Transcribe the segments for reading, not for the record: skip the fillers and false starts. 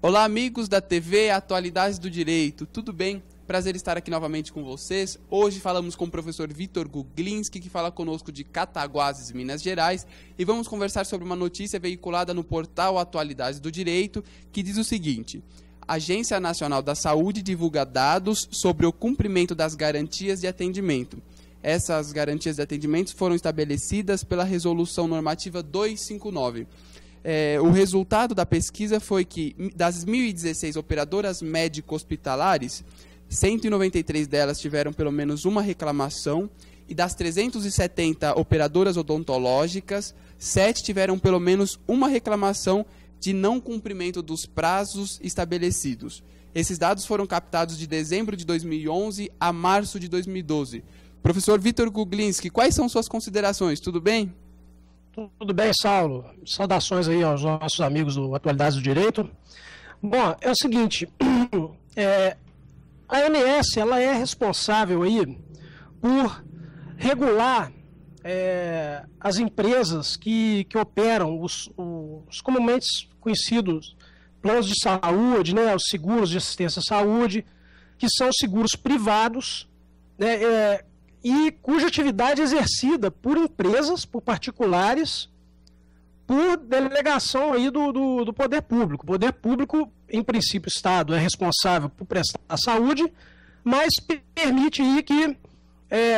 Olá, amigos da TV Atualidades do Direito, tudo bem? Prazer estar aqui novamente com vocês. Hoje falamos com o professor Vitor Guglinski, que fala conosco de Cataguases, Minas Gerais, e vamos conversar sobre uma notícia veiculada no portal Atualidades do Direito, que diz o seguinte: a Agência Nacional da Saúde divulga dados sobre o cumprimento das garantias de atendimento. Essas garantias de atendimento foram estabelecidas pela Resolução Normativa 259. O resultado da pesquisa foi que, das 1.016 operadoras médico-hospitalares, 193 delas tiveram pelo menos uma reclamação, e das 370 operadoras odontológicas, 7 tiveram pelo menos uma reclamação de não cumprimento dos prazos estabelecidos. Esses dados foram captados de dezembro de 2011 a março de 2012. Professor Vitor Guglinski, quais são suas considerações? Tudo bem? Tudo bem, Saulo. Saudações aí aos nossos amigos do Atualidades do Direito. Bom, é o seguinte, a ANS ela é responsável aí por regular as empresas que operam os comumente conhecidos planos de saúde, né, os seguros de assistência à saúde, que são seguros privados, né, e cuja atividade é exercida por empresas, por particulares, por delegação aí do poder público. O poder público, em princípio, o Estado é responsável por prestar a saúde, mas permite aí que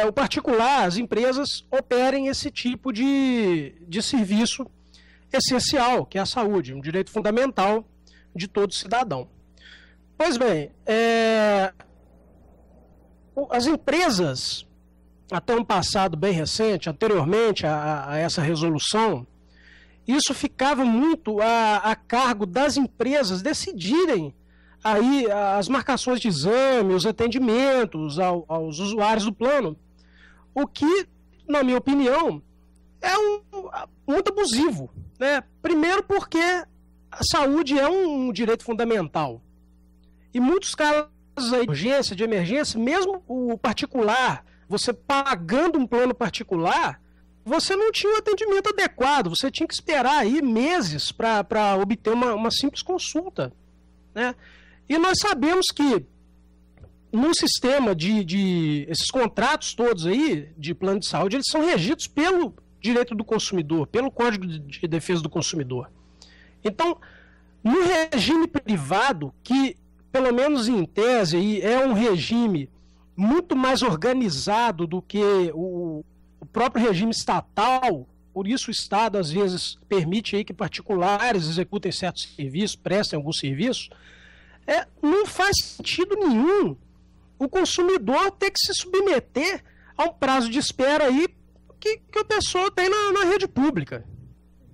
o particular, as empresas, operem esse tipo de serviço essencial, que é a saúde, um direito fundamental de todo cidadão. Pois bem, as empresas, até um passado bem recente, anteriormente a essa resolução, isso ficava muito a cargo das empresas decidirem aí as marcações de exame, os atendimentos aos usuários do plano, o que, na minha opinião, é muito abusivo, né? Primeiro porque a saúde é um direito fundamental. E muitos casos aí, de emergência, mesmo o particular, você pagando um plano particular, você não tinha um atendimento adequado, você tinha que esperar aí meses para obter uma simples consulta, né? E nós sabemos que num sistema esses contratos todos aí de plano de saúde, eles são regidos pelo direito do consumidor, pelo Código de Defesa do Consumidor. Então, no regime privado, que pelo menos em tese aí, é um regime muito mais organizado do que o próprio regime estatal, por isso o Estado às vezes permite aí que particulares executem certos serviços, prestem alguns serviços, não faz sentido nenhum o consumidor ter que se submeter a um prazo de espera aí que a pessoa tem na rede pública.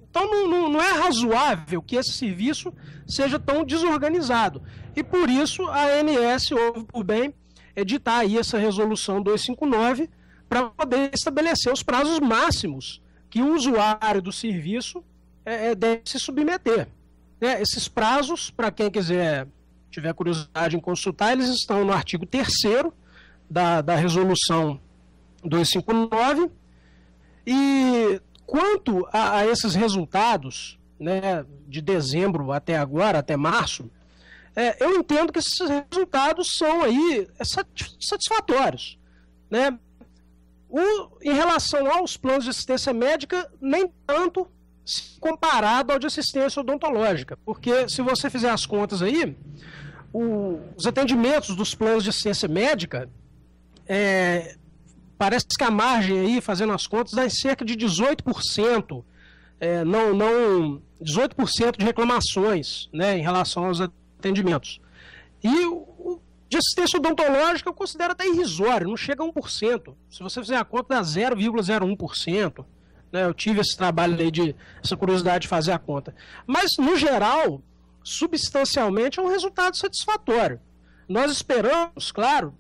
Então não é razoável que esse serviço seja tão desorganizado. E por isso a ANS houve por bem editar aí essa resolução 259 para poder estabelecer os prazos máximos que o usuário do serviço deve se submeter. Esses prazos, para quem tiver curiosidade em consultar, eles estão no artigo 3º da resolução 259. E quanto a esses resultados, né, de dezembro até agora, até março, eu entendo que esses resultados são aí satisfatórios, né? Em relação aos planos de assistência médica, nem tanto comparado ao de assistência odontológica, porque se você fizer as contas aí, os atendimentos dos planos de assistência médica, parece que a margem aí, fazendo as contas, dá em cerca de 18%, 18% de reclamações, né, em relação aos atendimentos. E o de assistência odontológica eu considero até irrisório, não chega a 1%. Se você fizer a conta, dá 0,01%. Né, eu tive esse trabalho aí, essa curiosidade de fazer a conta. Mas, no geral, substancialmente, é um resultado satisfatório. Nós esperamos, claro,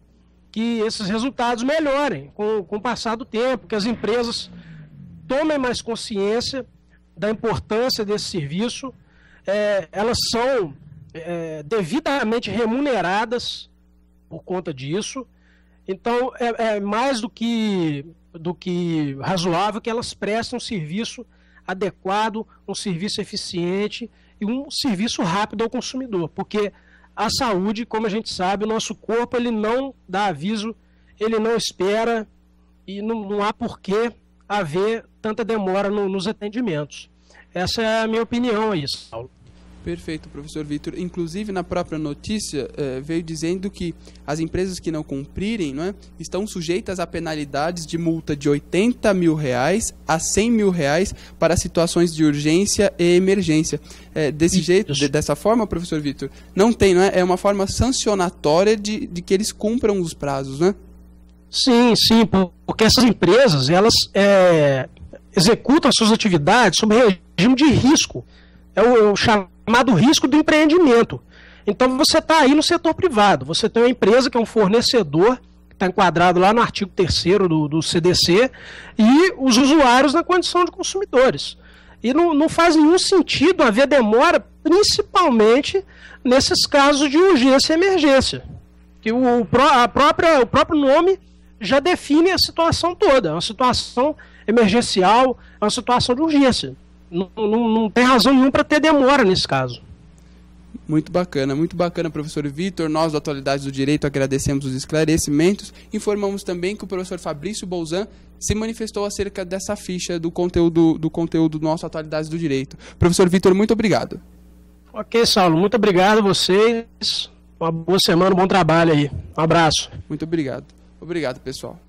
que esses resultados melhorem com o passar do tempo, que as empresas tomem mais consciência da importância desse serviço, elas são devidamente remuneradas por conta disso, então é mais do que razoável que elas prestem um serviço adequado, um serviço eficiente e um serviço rápido ao consumidor, porque a saúde, como a gente sabe, o nosso corpo ele não dá aviso, ele não espera e não há por que haver tanta demora nos atendimentos. Essa é a minha opinião aí, Saulo. Perfeito, professor Vitor. Inclusive, na própria notícia, veio dizendo que as empresas que não cumprirem, não é, estão sujeitas a penalidades de multa de R$80 mil a R$100 mil para situações de urgência e emergência. Desse jeito, dessa forma, professor Vitor, não tem, não é? É uma forma sancionatória de que eles cumpram os prazos, né? Sim, porque essas empresas, elas executam as suas atividades sob regime de risco. É o chamado risco do empreendimento. Então você está aí no setor privado, você tem uma empresa que é um fornecedor, que está enquadrado lá no artigo 3º do CDC, e os usuários na condição de consumidores. E não faz nenhum sentido haver demora, principalmente nesses casos de urgência e emergência. Que o próprio nome já define a situação toda, é uma situação emergencial, é uma situação de urgência. Não tem razão nenhuma para ter demora nesse caso. Muito bacana, professor Vitor. Nós, da Atualidades do Direito, agradecemos os esclarecimentos. Informamos também que o professor Fabrício Bolzan se manifestou acerca dessa ficha do conteúdo do nosso Atualidades do Direito. Professor Vitor, muito obrigado. Ok, Saulo, muito obrigado a vocês. Uma boa semana, um bom trabalho aí. Um abraço. Muito obrigado. Obrigado, pessoal.